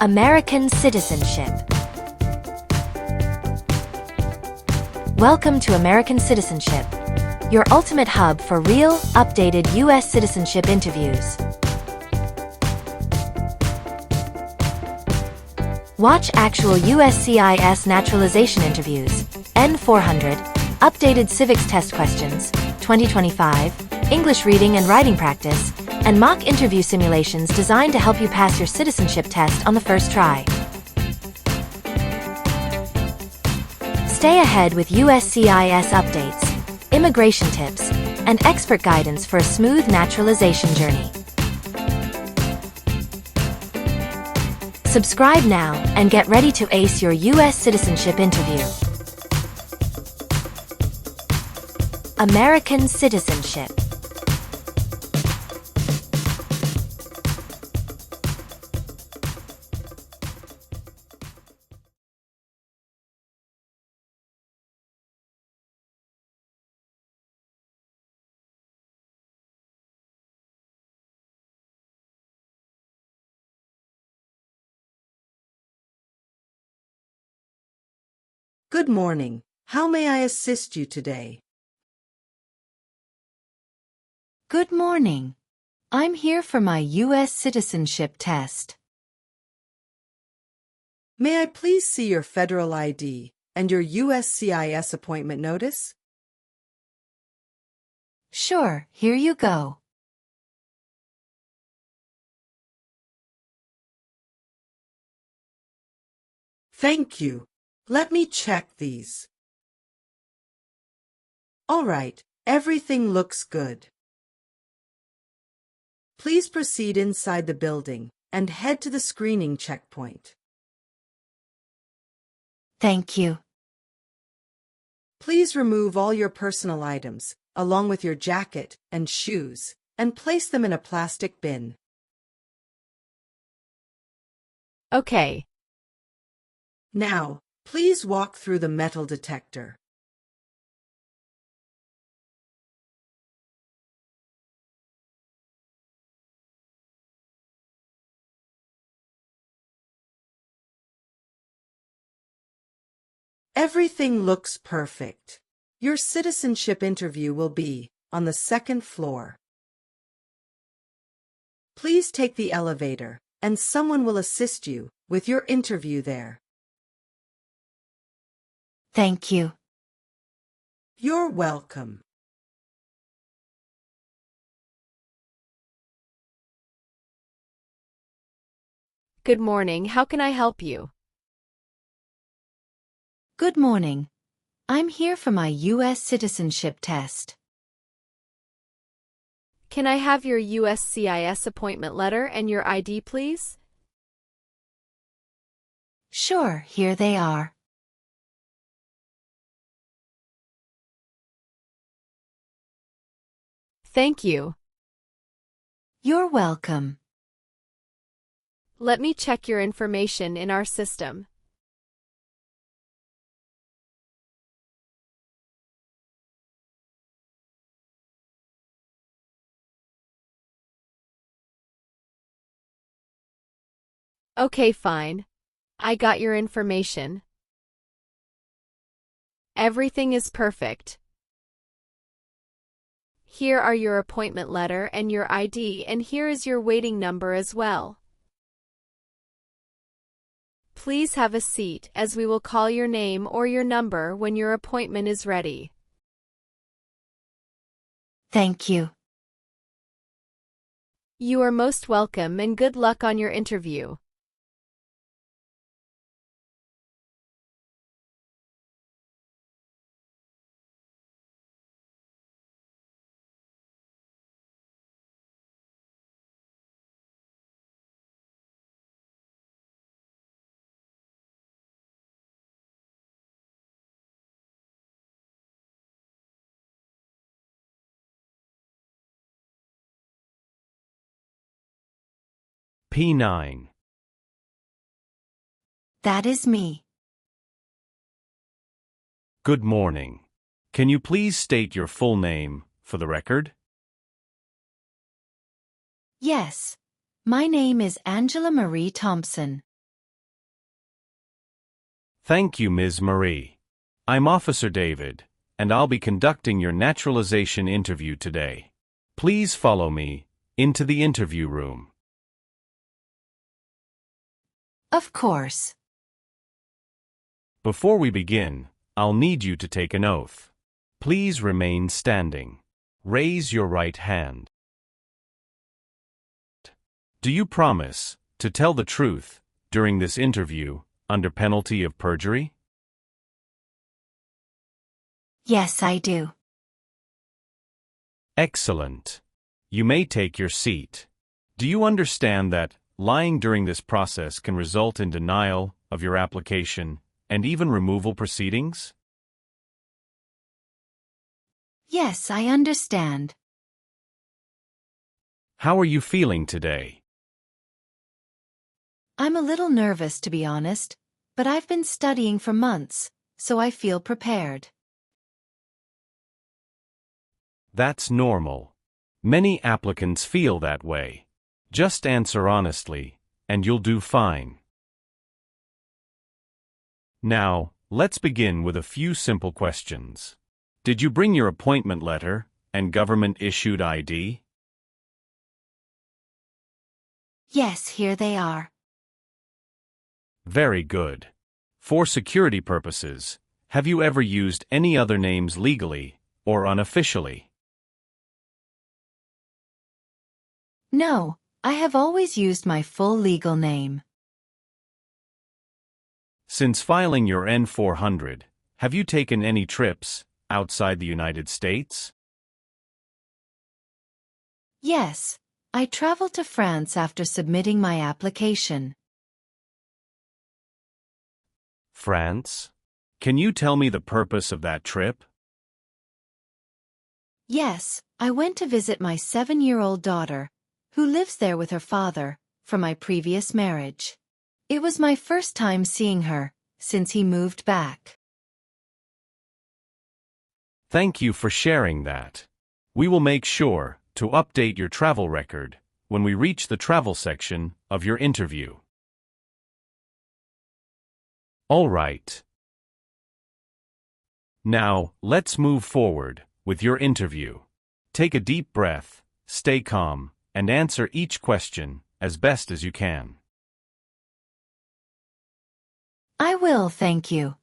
American citizenship. Welcome to American Citizenship, your ultimate hub for real, updated U.S. citizenship interviews. Watch actual USCIS naturalization interviews, N400, updated civics test questions, 2025, English reading and writing practice, and mock interview simulations designed to help you pass your citizenship test on the first try. Stay ahead with USCIS updates, immigration tips, and expert guidance for a smooth naturalization journey. Subscribe now and get ready to ace your U.S. citizenship interview. American citizenship. Good morning. How may I assist you today? Good morning. I'm here for my U.S. citizenship test. May I please see your federal ID and your USCIS appointment notice? Sure, here you go. Thank you. Let me check these. All right, everything looks good. Please proceed inside the building and head to the screening checkpoint. Thank you. Please remove all your personal items, along with your jacket and shoes, and place them in a plastic bin. Okay. Now, please walk through the metal detector. Everything looks perfect. Your citizenship interview will be on the second floor. Please take the elevator, and someone will assist you with your interview there. Thank you. You're welcome. Good morning. How can I help you? Good morning. I'm here for my U.S. citizenship test. Can I have your USCIS appointment letter and your ID, please? Sure, here they are. Thank you. You're welcome. Let me check your information in our system. Okay, fine. I got your information. Everything is perfect. Here are your appointment letter and your ID, and here is your waiting number as well. Please have a seat as we will call your name or your number when your appointment is ready. Thank you. You are most welcome and good luck on your interview. P9. That is me. Good morning. Can you please state your full name for the record? Yes. My name is Angela Marie Thompson. Thank you, Ms. Marie. I'm Officer David, and I'll be conducting your naturalization interview today. Please follow me into the interview room. Of course. Before we begin, I'll need you to take an oath. Please remain standing. Raise your right hand. Do you promise to tell the truth during this interview under penalty of perjury? Yes, I do. Excellent. You may take your seat. Do you understand that lying during this process can result in denial of your application and even removal proceedings? Yes, I understand. How are you feeling today? I'm a little nervous, to be honest, but I've been studying for months, so I feel prepared. That's normal. Many applicants feel that way. Just answer honestly, and you'll do fine. Now, let's begin with a few simple questions. Did you bring your appointment letter and government-issued ID? Yes, here they are. Very good. For security purposes, have you ever used any other names legally or unofficially? No, I have always used my full legal name. Since filing your N-400, have you taken any trips outside the United States? Yes, I traveled to France after submitting my application. France? Can you tell me the purpose of that trip? Yes, I went to visit my 7-year-old daughter, who lives there with her father, from my previous marriage. It was my first time seeing her since he moved back. Thank you for sharing that. We will make sure to update your travel record when we reach the travel section of your interview. All right. Now, let's move forward with your interview. Take a deep breath, stay calm, and answer each question as best as you can. I will, thank you.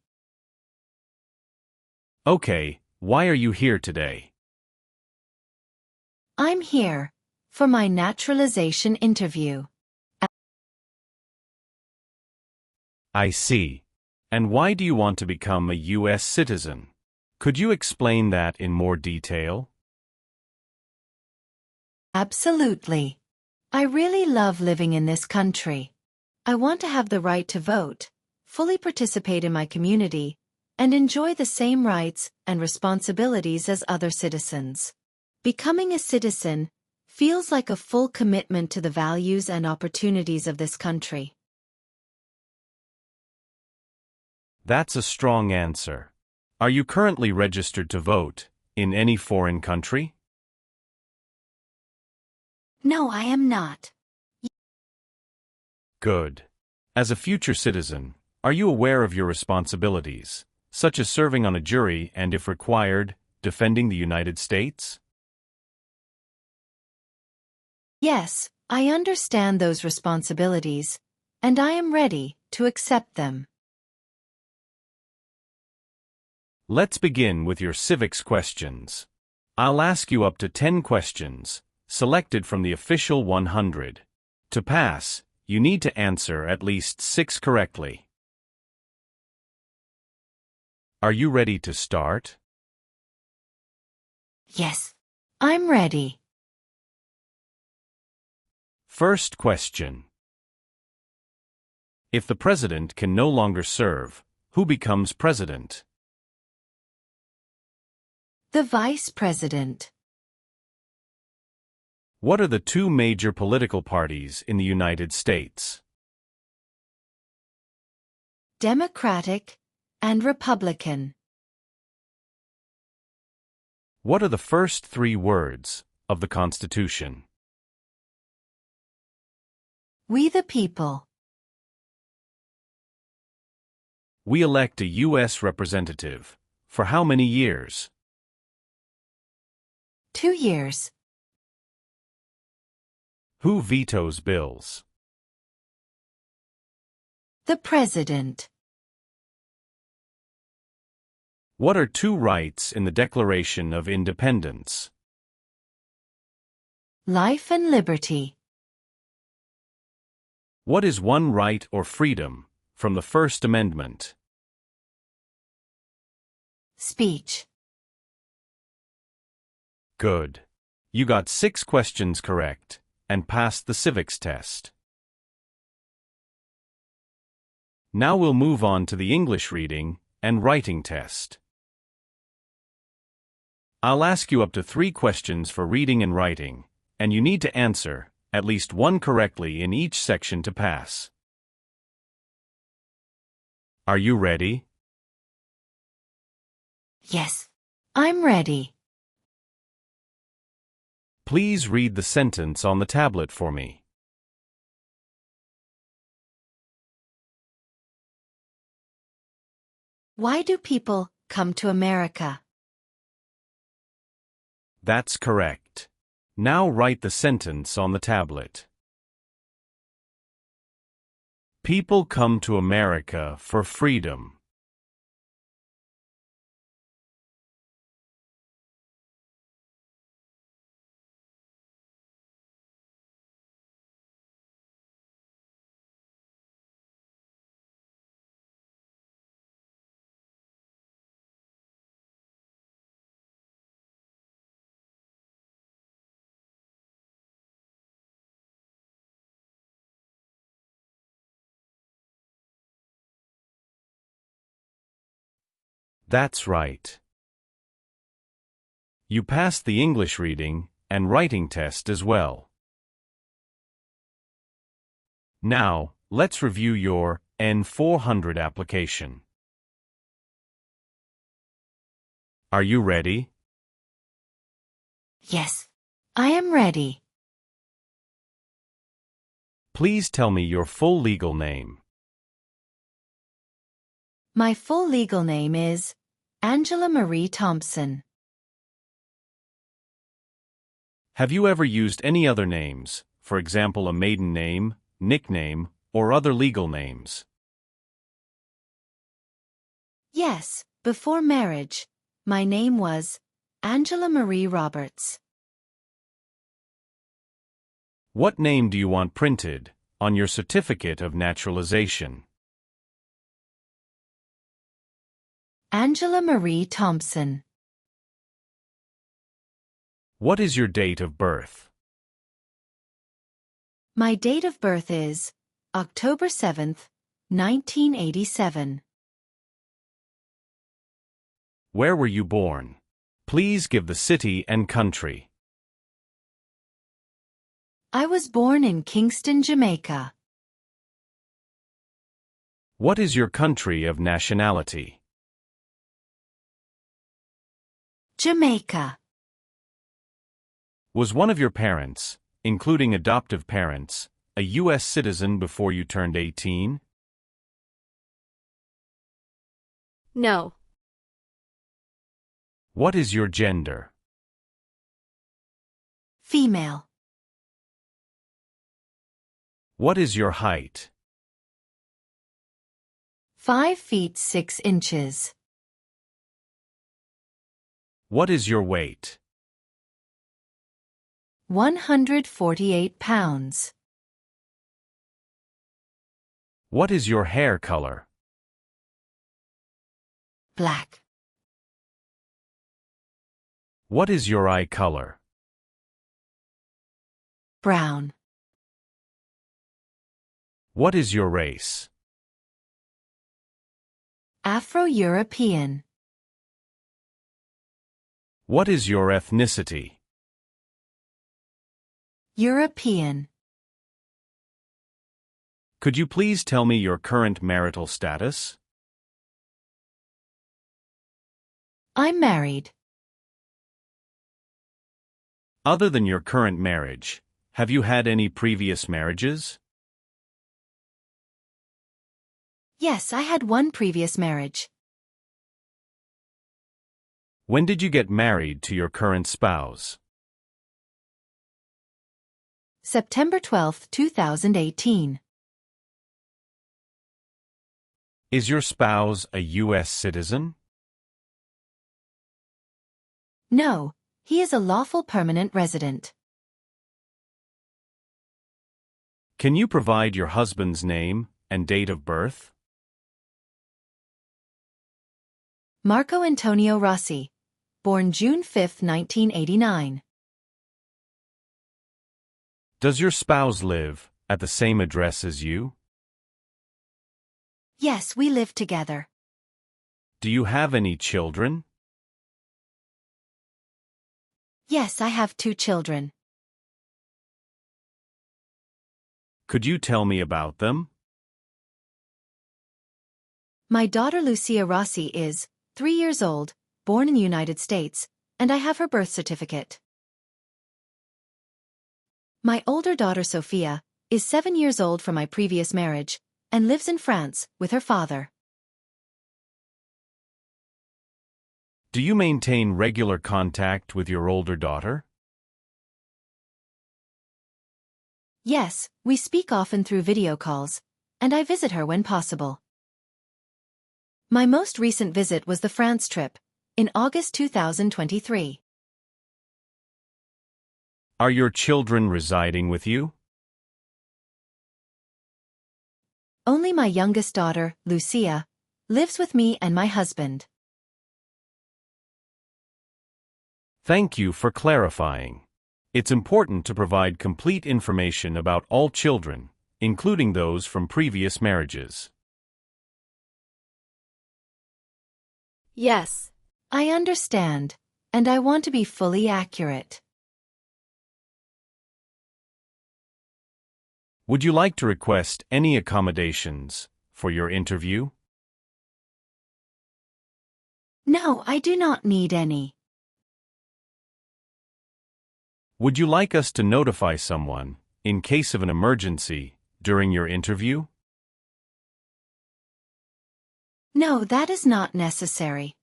Okay, why are you here today? I'm here for my naturalization interview. I see. And why do you want to become a U.S. citizen? Could you explain that in more detail? Absolutely. I really love living in this country. I want to have the right to vote, fully participate in my community, and enjoy the same rights and responsibilities as other citizens. Becoming a citizen feels like a full commitment to the values and opportunities of this country. That's a strong answer. Are you currently registered to vote in any foreign country? No, I am not. Good. As a future citizen, are you aware of your responsibilities, such as serving on a jury and, if required, defending the United States? Yes, I understand those responsibilities, and I am ready to accept them. Let's begin with your civics questions. I'll ask you up to 10 questions, selected from the official 100. To pass, you need to answer at least 6 correctly. Are you ready to start? Yes, I'm ready. First question. If the president can no longer serve, who becomes president? The Vice President. What are the 2 major political parties in the United States? Democratic and Republican. What are the first 3 words of the Constitution? We the people. We elect a U.S. representative. For how many years? 2 years. Who vetoes bills? The President. What are two rights in the Declaration of Independence? Life and liberty. What is one right or freedom from the First Amendment? Speech. Good. You got 6 questions correct and passed the civics test. Now we'll move on to the English reading and writing test. I'll ask you up to 3 questions for reading and writing, and you need to answer at least one correctly in each section to pass. Are you ready? Yes. I'm ready. Please read the sentence on the tablet for me. Why do people come to America? That's correct. Now write the sentence on the tablet. People come to America for freedom. That's right. You passed the English reading and writing test as well. Now, let's review your N400 application. Are you ready? Yes. I am ready. Please tell me your full legal name. My full legal name is Angela Marie Thompson. Have you ever used any other names, for example a maiden name, nickname, or other legal names? Yes, before marriage, my name was Angela Marie Roberts. What name do you want printed on your certificate of naturalization? Angela Marie Thompson. What is your date of birth? My date of birth is October 7th, 1987. Where were you born? Please give the city and country. I was born in Kingston, Jamaica. What is your country of nationality? Jamaica. Was one of your parents, including adoptive parents, a U.S. citizen before you turned 18? No. What is your gender? Female. What is your height? 5 feet 6 inches. What is your weight? 148 pounds. What is your hair color? Black. What is your eye color? Brown. What is your race? Afro-European. What is your ethnicity? European. Could you please tell me your current marital status? I'm married. Other than your current marriage, have you had any previous marriages? Yes, I had one previous marriage. When did you get married to your current spouse? September 12, 2018. Is your spouse a U.S. citizen? No, he is a lawful permanent resident. Can you provide your husband's name and date of birth? Marco Antonio Rossi. Born June 5, 1989. Does your spouse live at the same address as you? Yes, we live together. Do you have any children? Yes, I have 2 children. Could you tell me about them? My daughter Lucia Rossi is 3 years old, born in the United States, and I have her birth certificate. My older daughter Sophia is 7 years old from my previous marriage and lives in France with her father. Do you maintain regular contact with your older daughter? Yes, we speak often through video calls, and I visit her when possible. My most recent visit was the France trip, in August 2023. Are your children residing with you? Only my youngest daughter, Lucia, lives with me and my husband. Thank you for clarifying. It's important to provide complete information about all children, including those from previous marriages. Yes. I understand, and I want to be fully accurate. Would you like to request any accommodations for your interview? No, I do not need any. Would you like us to notify someone, in case of an emergency, during your interview? No, that is not necessary.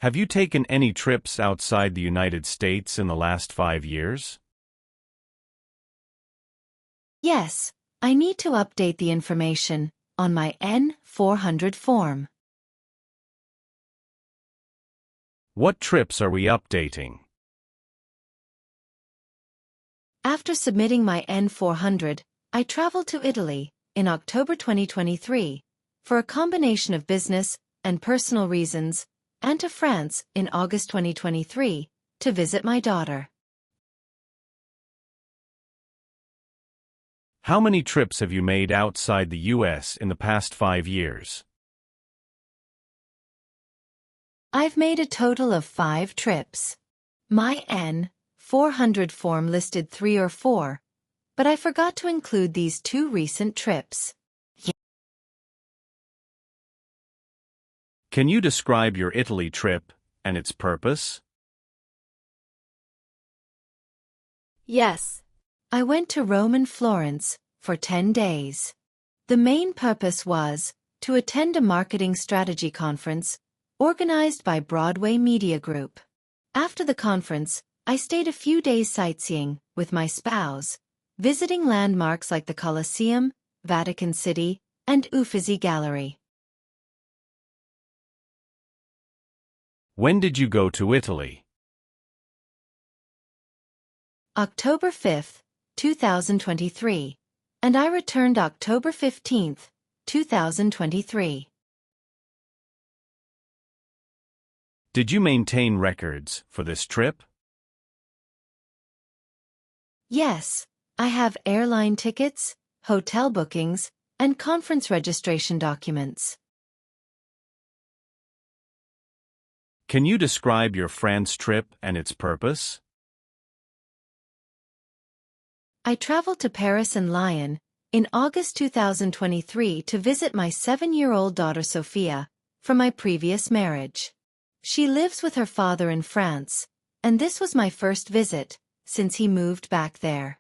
Have you taken any trips outside the United States in the last 5 years? Yes, I need to update the information on my N-400 form. What trips are we updating? After submitting my N-400, I traveled to Italy in October 2023 for a combination of business and personal reasons, and to France in August 2023 to visit my daughter. How many trips have you made outside the U.S. in the past 5 years? I've made a total of 5 trips. My N-400 form listed 3 or 4, but I forgot to include these 2 recent trips. Can you describe your Italy trip and its purpose? Yes. I went to Rome and Florence for 10 days. The main purpose was to attend a marketing strategy conference organized by Broadway Media Group. After the conference, I stayed a few days sightseeing with my spouse, visiting landmarks like the Colosseum, Vatican City, and Uffizi Gallery. When did you go to Italy? October 5, 2023, and I returned October 15, 2023. Did you maintain records for this trip? Yes, I have airline tickets, hotel bookings, and conference registration documents. Can you describe your France trip and its purpose? I traveled to Paris and Lyon in August 2023 to visit my 7-year-old daughter Sophia from my previous marriage. She lives with her father in France, and this was my first visit since he moved back there.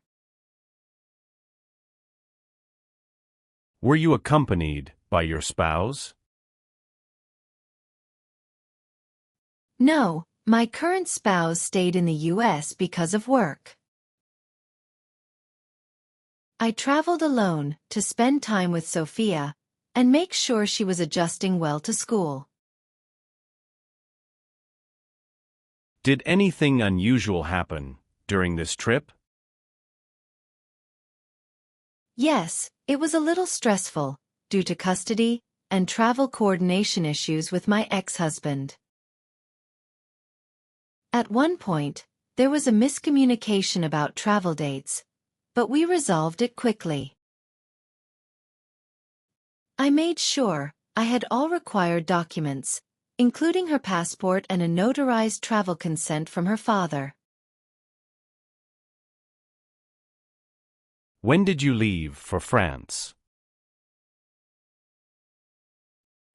Were you accompanied by your spouse? No, my current spouse stayed in the U.S. because of work. I traveled alone to spend time with Sophia and make sure she was adjusting well to school. Did anything unusual happen during this trip? Yes, it was a little stressful due to custody and travel coordination issues with my ex-husband. At one point, there was a miscommunication about travel dates, but we resolved it quickly. I made sure I had all required documents, including her passport and a notarized travel consent from her father. When did you leave for France?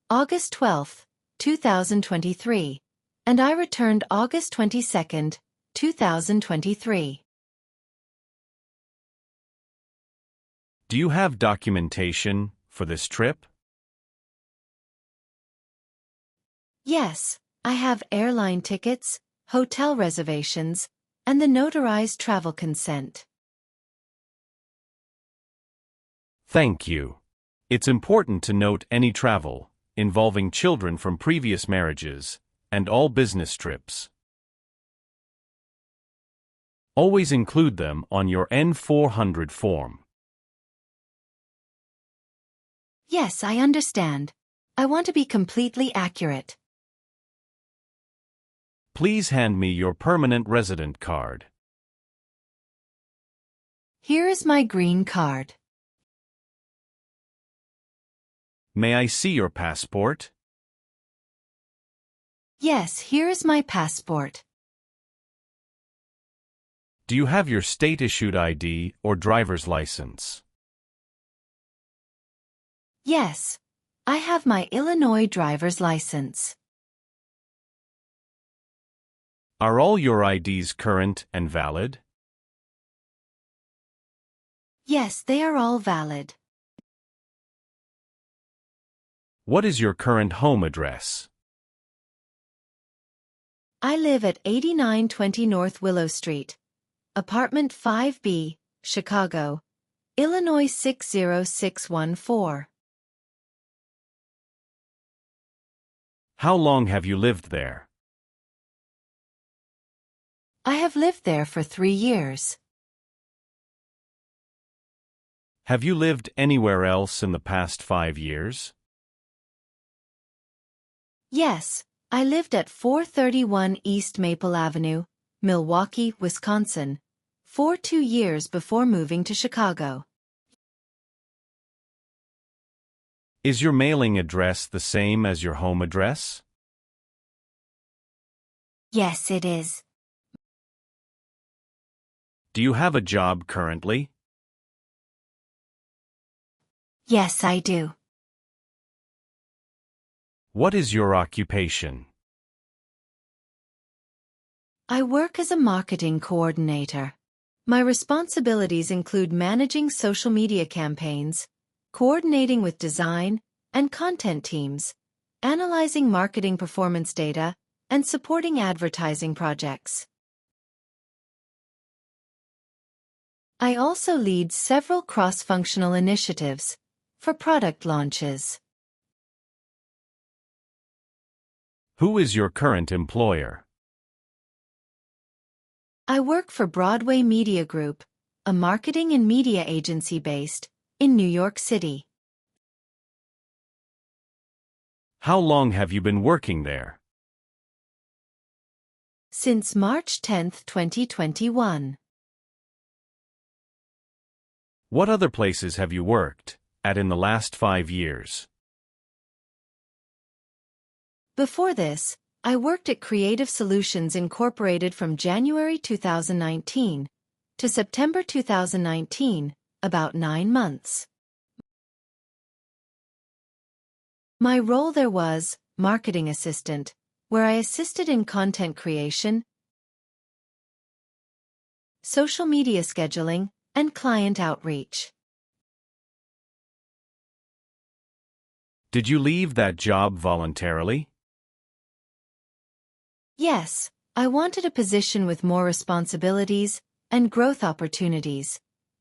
August 12, 2023, and I returned August 22, 2023. Do you have documentation for this trip? Yes, I have airline tickets, hotel reservations, and the notarized travel consent. Thank you. It's important to note any travel involving children from previous marriages and all business trips. Always include them on your N400 form. Yes, I understand. I want to be completely accurate. Please hand me your permanent resident card. Here is my green card. May I see your passport? Yes, here is my passport. Do you have your state-issued ID or driver's license? Yes, I have my Illinois driver's license. Are all your IDs current and valid? Yes, they are all valid. What is your current home address? I live at 8920 North Willow Street, Apartment 5B, Chicago, Illinois 60614. How long have you lived there? I have lived there for 3 years. Have you lived anywhere else in the past 5 years? Yes, I lived at 431 East Maple Avenue, Milwaukee, Wisconsin, for 2 years before moving to Chicago. Is your mailing address the same as your home address? Yes, it is. Do you have a job currently? Yes, I do. What is your occupation? I work as a marketing coordinator. My responsibilities include managing social media campaigns, coordinating with design and content teams, analyzing marketing performance data, and supporting advertising projects. I also lead several cross-functional initiatives for product launches. Who is your current employer? I work for Broadway Media Group, a marketing and media agency based in New York City. How long have you been working there? Since March 10, 2021. What other places have you worked at in the last 5 years? Before this, I worked at Creative Solutions Incorporated from January 2019 to September 2019, about 9 months. My role there was marketing assistant, where I assisted in content creation, social media scheduling, and client outreach. Did you leave that job voluntarily? Yes, I wanted a position with more responsibilities and growth opportunities,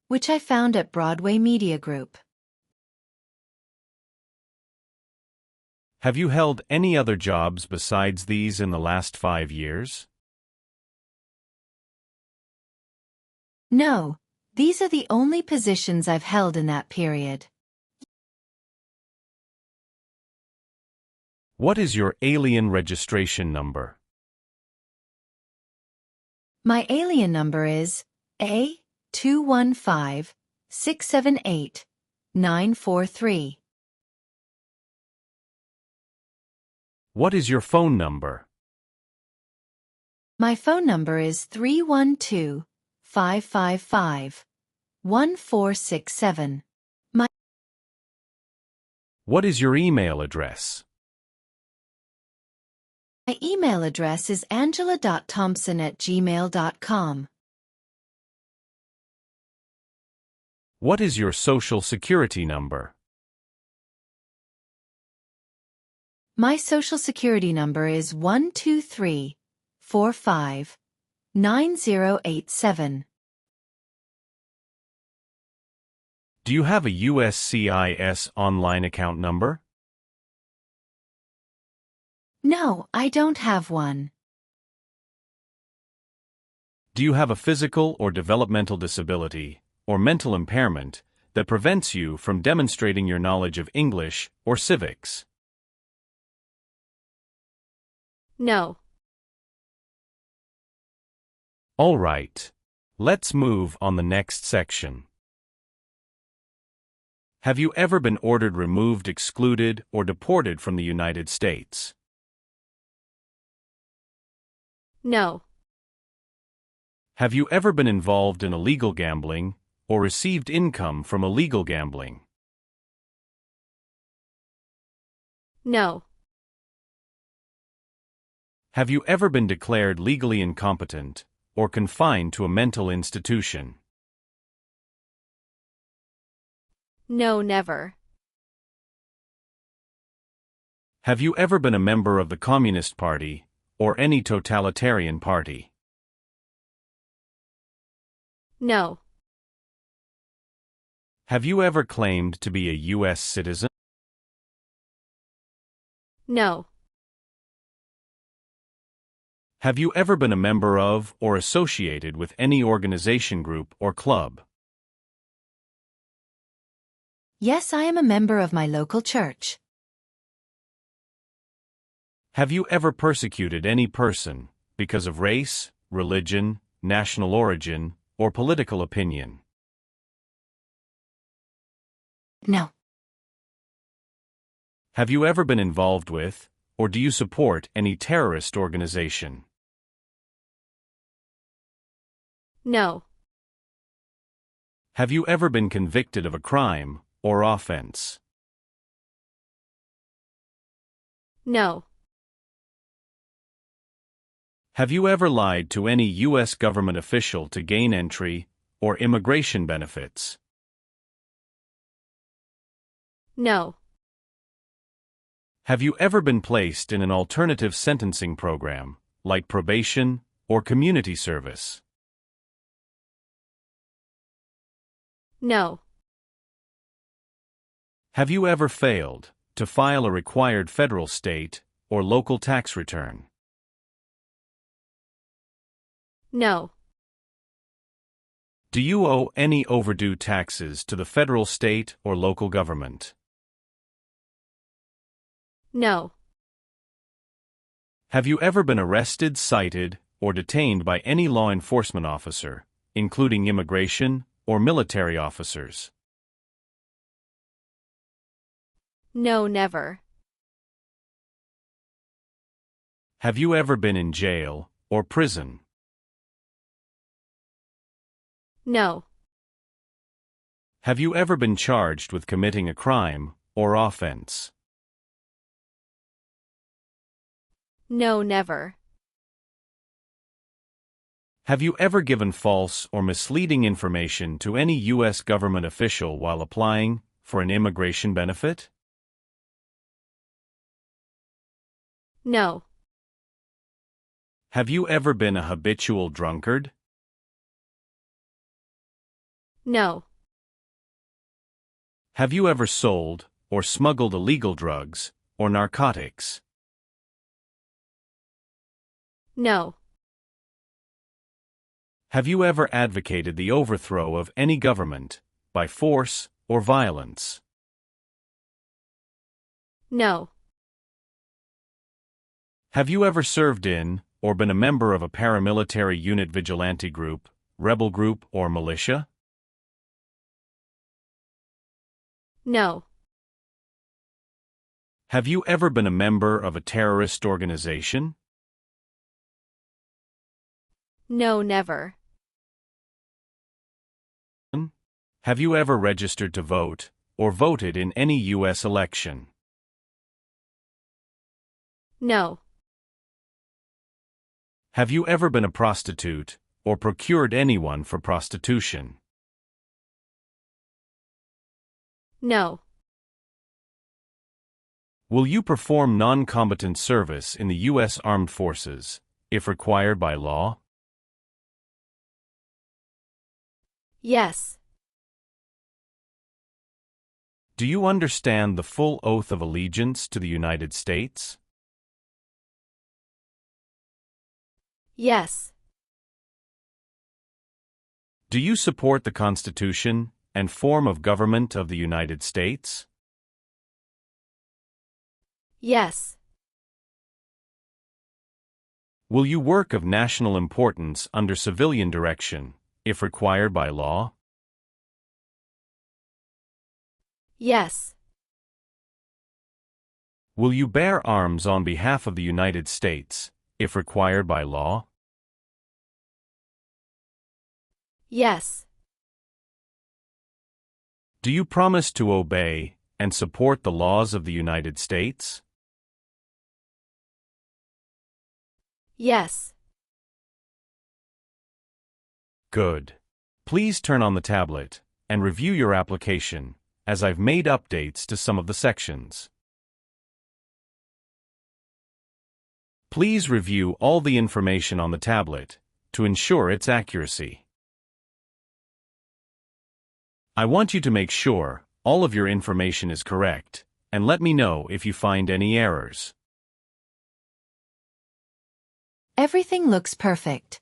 which I found at Broadway Media Group. Have you held any other jobs besides these in the last 5 years? No, these are the only positions I've held in that period. What is your alien registration number? My alien number is A215678-943. What is your phone number? My phone number is 312-555-1467. What is your email address? My email address is angela.thompson@gmail.com. What is your social security number? My social security number is 123459087. Do you have a USCIS online account number? No, I don't have one. Do you have a physical or developmental disability or mental impairment that prevents you from demonstrating your knowledge of English or civics? No. All right. Let's move on the next section. Have you ever been ordered removed, excluded, or deported from the United States? No. Have you ever been involved in illegal gambling or received income from illegal gambling? No. Have you ever been declared legally incompetent or confined to a mental institution? No, never. Have you ever been a member of the Communist Party or any totalitarian party? No. Have you ever claimed to be a U.S. citizen? No. Have you ever been a member of or associated with any organization, group, or club? Yes, I am a member of my local church. Have you ever persecuted any person because of race, religion, national origin, or political opinion? No. Have you ever been involved with, or do you support any terrorist organization? No. Have you ever been convicted of a crime or offense? No. Have you ever lied to any U.S. government official to gain entry or immigration benefits? No. Have you ever been placed in an alternative sentencing program, like probation or community service? No. Have you ever failed to file a required federal, state, or local tax return? No. Do you owe any overdue taxes to the federal, state, or local government? No. Have you ever been arrested, cited, or detained by any law enforcement officer, including immigration or military officers? No, never. Have you ever been in jail or prison? No. Have you ever been charged with committing a crime or offense? No, never. Have you ever given false or misleading information to any U.S. government official while applying for an immigration benefit? No. Have you ever been a habitual drunkard? No. Have you ever sold or smuggled illegal drugs or narcotics? No. Have you ever advocated the overthrow of any government by force or violence? No. Have you ever served in or been a member of a paramilitary unit, vigilante group, rebel group, or militia? No. Have you ever been a member of a terrorist organization? No, never. Have you ever registered to vote or voted in any U.S. election? No. Have you ever been a prostitute or procured anyone for prostitution? No. Will you perform non-combatant service in the U.S. Armed Forces, if required by law? Yes. Do you understand the full oath of allegiance to the United States? Yes. Do you support the Constitution and form of government of the United States? Yes. Will you work of national importance under civilian direction, if required by law? Yes. Will you bear arms on behalf of the United States, if required by law? Yes. Do you promise to obey and support the laws of the United States? Yes. Good. Please turn on the tablet and review your application, as I've made updates to some of the sections. Please review all the information on the tablet to ensure its accuracy. I want you to make sure all of your information is correct, and let me know if you find any errors. Everything looks perfect.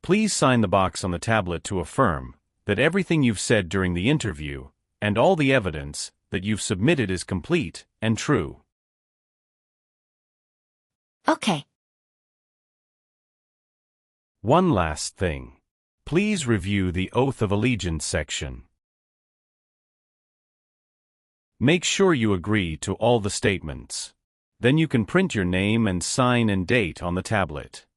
Please sign the box on the tablet to affirm that everything you've said during the interview and all the evidence that you've submitted is complete and true. Okay. One last thing. Please review the Oath of Allegiance section. Make sure you agree to all the statements. Then you can print your name and sign and date on the tablet.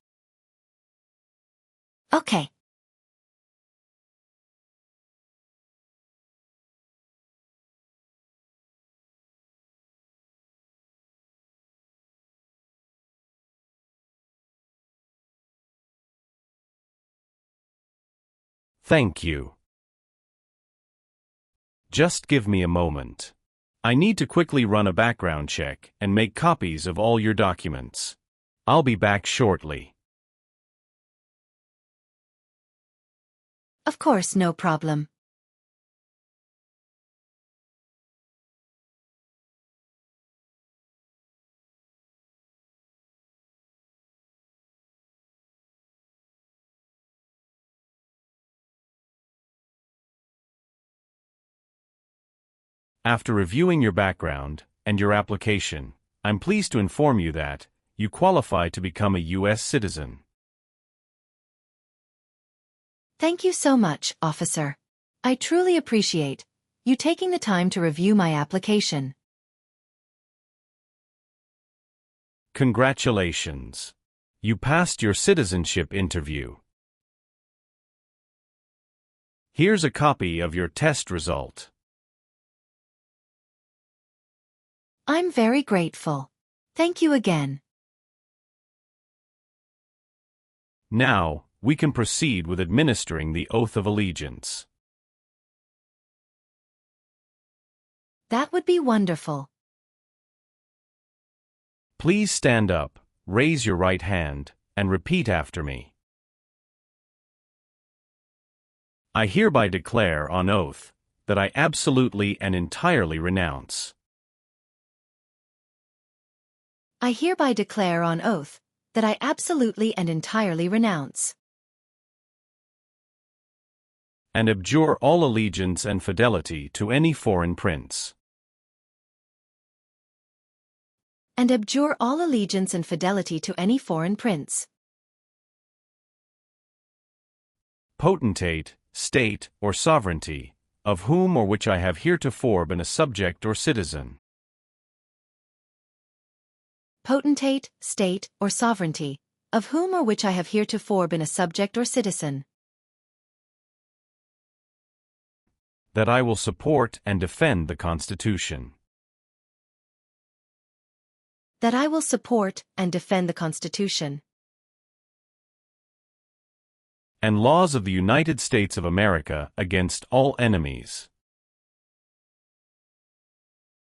Okay. Thank you. Just give me a moment. I need to quickly run a background check and make copies of all your documents. I'll be back shortly. Of course, no problem. After reviewing your background and your application, I'm pleased to inform you that you qualify to become a U.S. citizen. Thank you so much, officer. I truly appreciate you taking the time to review my application. Congratulations. You passed your citizenship interview. Here's a copy of your test result. I'm very grateful. Thank you again. Now, we can proceed with administering the Oath of Allegiance. That would be wonderful. Please stand up, raise your right hand, and repeat after me. I hereby declare on oath that I absolutely and entirely renounce. I hereby declare on oath that I absolutely and entirely renounce and abjure all allegiance and fidelity to any foreign prince. and abjure all allegiance and fidelity to any foreign prince, potentate, state, or sovereignty, of whom or which I have heretofore been a subject or citizen. potentate, state, or sovereignty, of whom or which I have heretofore been a subject or citizen, That I will support and defend the Constitution. that I will support and defend the Constitution And laws of the United States of America against all enemies.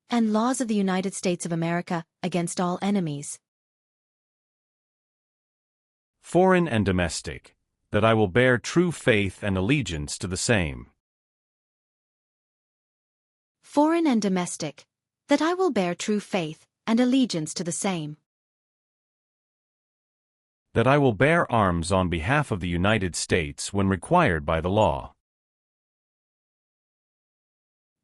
and laws of the United States of America against all enemies, Foreign and domestic. That I will bear true faith and allegiance to the same. foreign and domestic, that I will bear true faith and allegiance to the same, That I will bear arms on behalf of the United States when required by the law.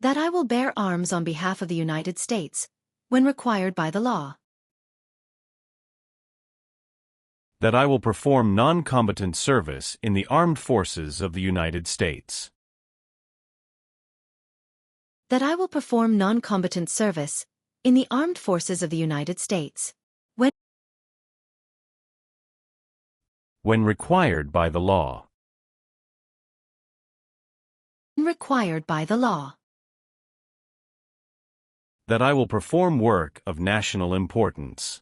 that I will bear arms on behalf of the United States when required by the law, That I will perform non-combatant service in the armed forces of the United States. that I will perform non-combatant service in the armed forces of the United States When required by the law. when required by the law, That I will perform work of national importance.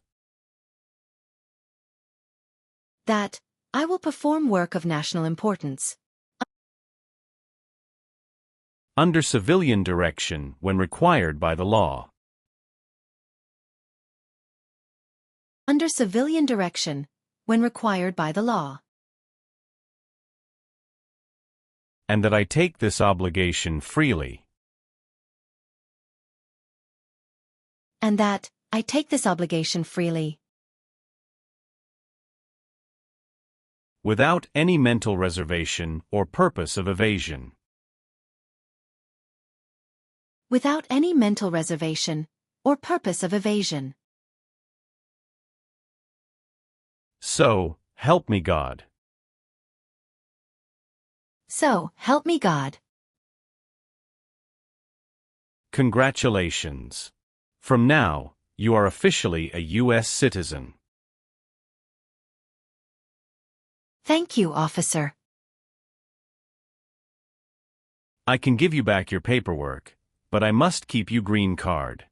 that I will perform work of national importance Under civilian direction when required by the law. under civilian direction when required by the law, And that I take this obligation freely. and that I take this obligation freely, Without any mental reservation or purpose of evasion. without any mental reservation or purpose of evasion. So, help me God. So, help me God. Congratulations. From now, you are officially a U.S. citizen. Thank you, officer. I can give you back your paperwork, but I must keep you green card.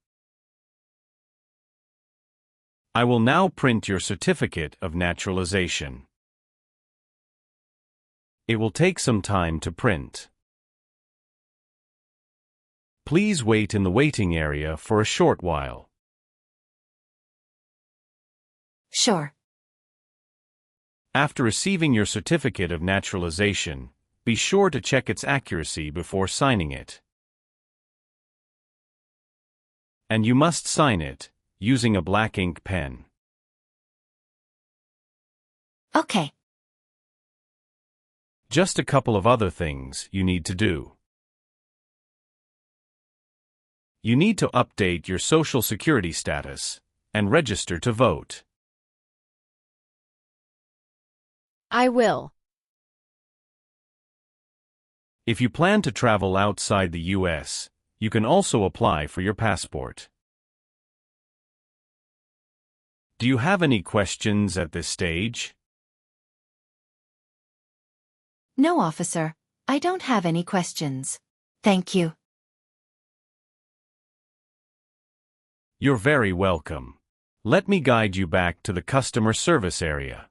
I will now print your certificate of naturalization. It will take some time to print. Please wait in the waiting area for a short while. Sure. After receiving your certificate of naturalization, be sure to check its accuracy before signing it. And you must sign it using a black ink pen. Okay. Just a couple of other things you need to do. You need to update your Social Security status and register to vote. I will. If you plan to travel outside the U.S., you can also apply for your passport. Do you have any questions at this stage? No, officer. I don't have any questions. Thank you. You're very welcome. Let me guide you back to the customer service area.